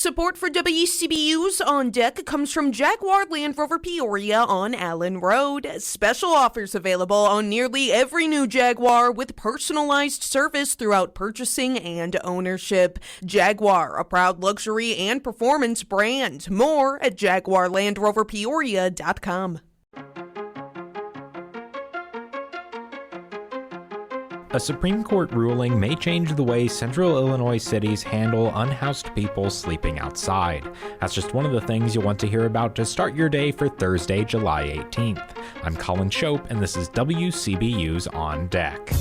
Support for WCBU's On Deck comes from Jaguar Land Rover Peoria on Allen Road. Special offers available on nearly every new Jaguar with personalized service throughout purchasing and ownership. Jaguar, a proud luxury and performance brand. More at jaguarlandroverpeoria.com. A Supreme Court ruling may change the way Central Illinois cities handle unhoused people sleeping outside. That's just one of the things you'll want to hear about to start your day for Thursday, July 18th. I'm Colin Shope, and this is WCBU's On Deck.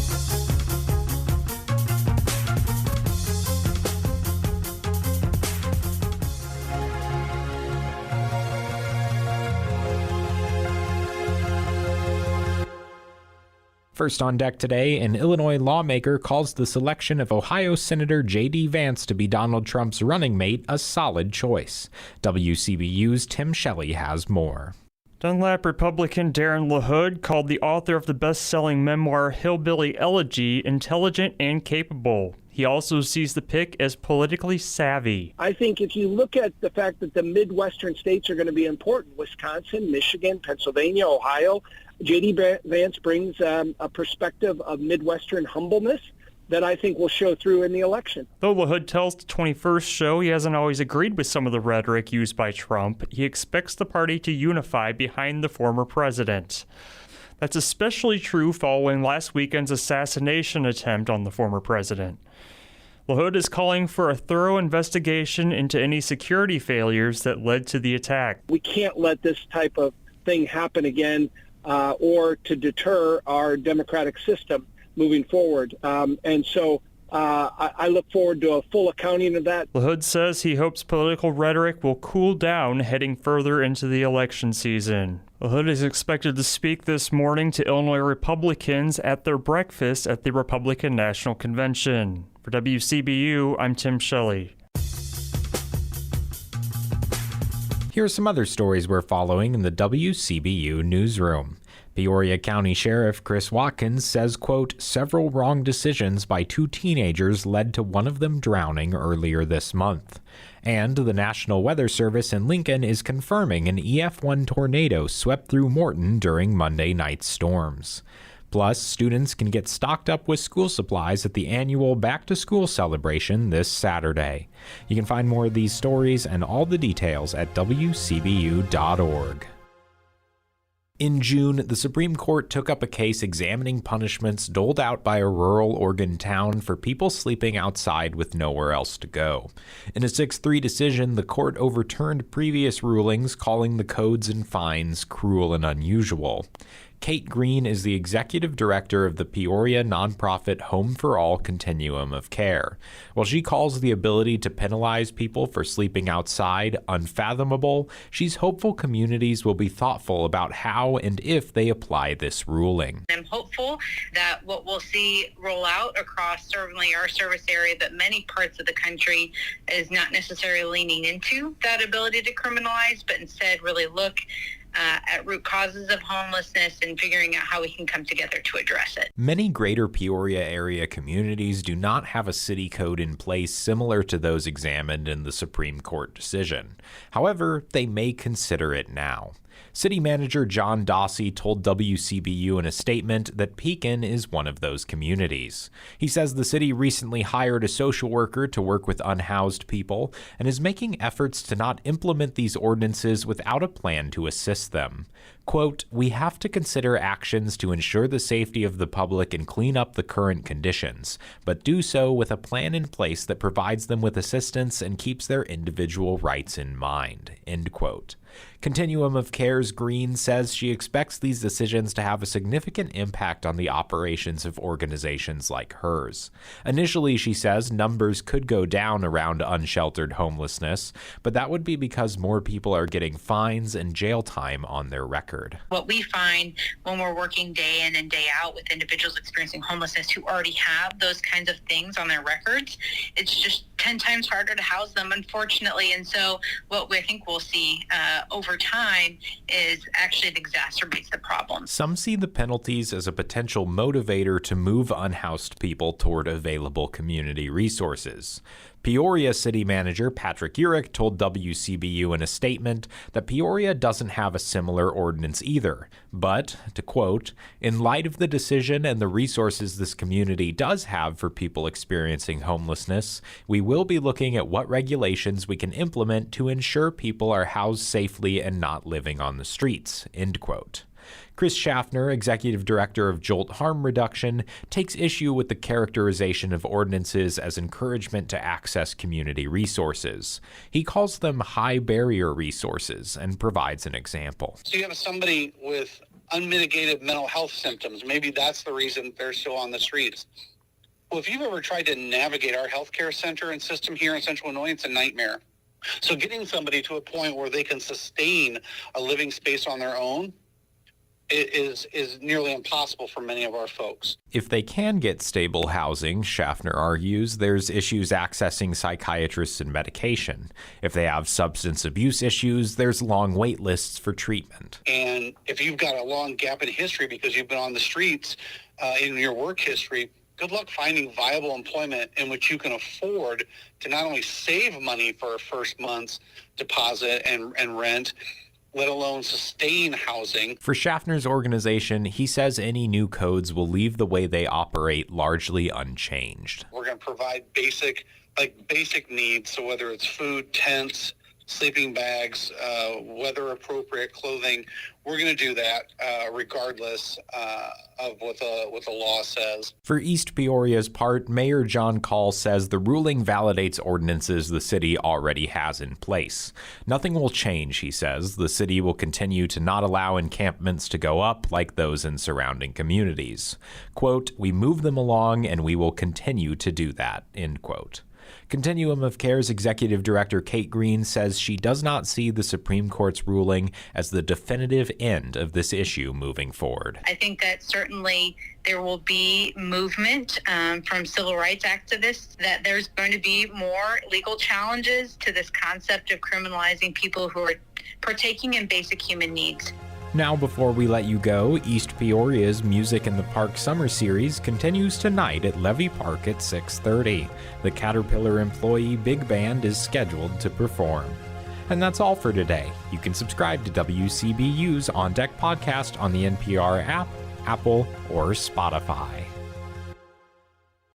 First on deck today, an Illinois lawmaker calls the selection of Ohio Senator J.D. Vance to be Donald Trump's running mate a solid choice. WCBU's Tim Shelley has more. Dunlap Republican Darren LaHood called the author of the best-selling memoir Hillbilly Elegy intelligent and capable. He also sees the pick as politically savvy. I think if you look at the fact that the Midwestern states are going to be important, Wisconsin, Michigan, Pennsylvania, Ohio, J.D. Vance brings a perspective of Midwestern humbleness that I think will show through in the election. Though LaHood tells the 21st show he hasn't always agreed with some of the rhetoric used by Trump, he expects the party to unify behind the former president. That's especially true following last weekend's assassination attempt on the former president. LaHood is calling for a thorough investigation into any security failures that led to the attack. We can't let this type of thing happen again or to deter our democratic system moving forward. And so I look forward to a full accounting of that. LaHood says he hopes political rhetoric will cool down heading further into the election season. LaHood is expected to speak this morning to Illinois Republicans at their breakfast at the Republican National Convention. For WCBU, I'm Tim Shelley. Here are some other stories we're following in the WCBU newsroom. Peoria County Sheriff Chris Watkins says, quote, several wrong decisions by two teenagers led to one of them drowning earlier this month. And the National Weather Service in Lincoln is confirming an EF1 tornado swept through Morton during Monday night's storms. Plus, students can get stocked up with school supplies at the annual back-to-school celebration this Saturday. You can find more of these stories and all the details at WCBU.org. In June, the Supreme Court took up a case examining punishments doled out by a rural Oregon town for people sleeping outside with nowhere else to go. In a 6-3 decision, the court overturned previous rulings calling the codes and fines cruel and unusual. Kate Green is the executive director of the Peoria nonprofit Home for All Continuum of Care. While she calls the ability to penalize people for sleeping outside unfathomable, she's hopeful communities will be thoughtful about how and if they apply this ruling. I'm hopeful that what we'll see roll out across certainly our service area, but many parts of the country, is not necessarily leaning into that ability to criminalize, but instead really look at root causes of homelessness and figuring out how we can come together to address it. Many greater Peoria area communities do not have a city code in place similar to those examined in the Supreme Court decision. However, they may consider it now. City Manager John Dossey told WCBU in a statement that Pekin is one of those communities. He says the city recently hired a social worker to work with unhoused people and is making efforts to not implement these ordinances without a plan to assist them. Quote, we have to consider actions to ensure the safety of the public and clean up the current conditions, but do so with a plan in place that provides them with assistance and keeps their individual rights in mind, end quote. Continuum of Care's Green says she expects these decisions to have a significant impact on the operations of organizations like hers. Initially, she says, numbers could go down around unsheltered homelessness, but that would be because more people are getting fines and jail time on their record. What we find when we're working day in and day out with individuals experiencing homelessness who already have those kinds of things on their records, it's just 10 times harder to house them, unfortunately. And so what I think we'll see over time is actually it exacerbates the problem. Some see the penalties as a potential motivator to move unhoused people toward available community resources. Peoria City Manager Patrick Urich told WCBU in a statement that Peoria doesn't have a similar ordinance either, but, to quote, "In light of the decision and the resources this community does have for people experiencing homelessness, we will be looking at what regulations we can implement to ensure people are housed safely and not living on the streets," end quote. Chris Schaffner, executive director of Jolt Harm Reduction, takes issue with the characterization of ordinances as encouragement to access community resources. He calls them high barrier resources and provides an example. So you have somebody with unmitigated mental health symptoms. Maybe that's the reason they're still on the streets. Well, if you've ever tried to navigate our healthcare center and system here in Central Illinois, it's a nightmare. So getting somebody to a point where they can sustain a living space on their own is nearly impossible for many of our folks. If they can get stable housing, Schaffner argues, there's issues accessing psychiatrists and medication. If they have substance abuse issues, there's long wait lists for treatment. And if you've got a long gap in history because you've been on the streets in your work history, good luck finding viable employment in which you can afford to not only save money for a first month's deposit and rent, let alone sustain housing. For Schaffner's organization, he says any new codes will leave the way they operate largely unchanged. We're going to provide basic needs, so whether it's food, tents, sleeping bags, weather-appropriate clothing, we're going to do that regardless of what the law says. For East Peoria's part, Mayor John Call says the ruling validates ordinances the city already has in place. Nothing will change, he says. The city will continue to not allow encampments to go up like those in surrounding communities. Quote, "We move them along and we will continue to do that," end quote. Continuum of Care's executive director Kate Green says she does not see the Supreme Court's ruling as the definitive end of this issue moving forward. I think that certainly there will be movement from civil rights activists, that there's going to be more legal challenges to this concept of criminalizing people who are partaking in basic human needs. Now, before we let you go, East Peoria's Music in the Park Summer Series continues tonight at Levy Park at 6:30. The Caterpillar Employee Big Band is scheduled to perform. And that's all for today. You can subscribe to WCBU's On Deck podcast on the NPR app, Apple, or Spotify.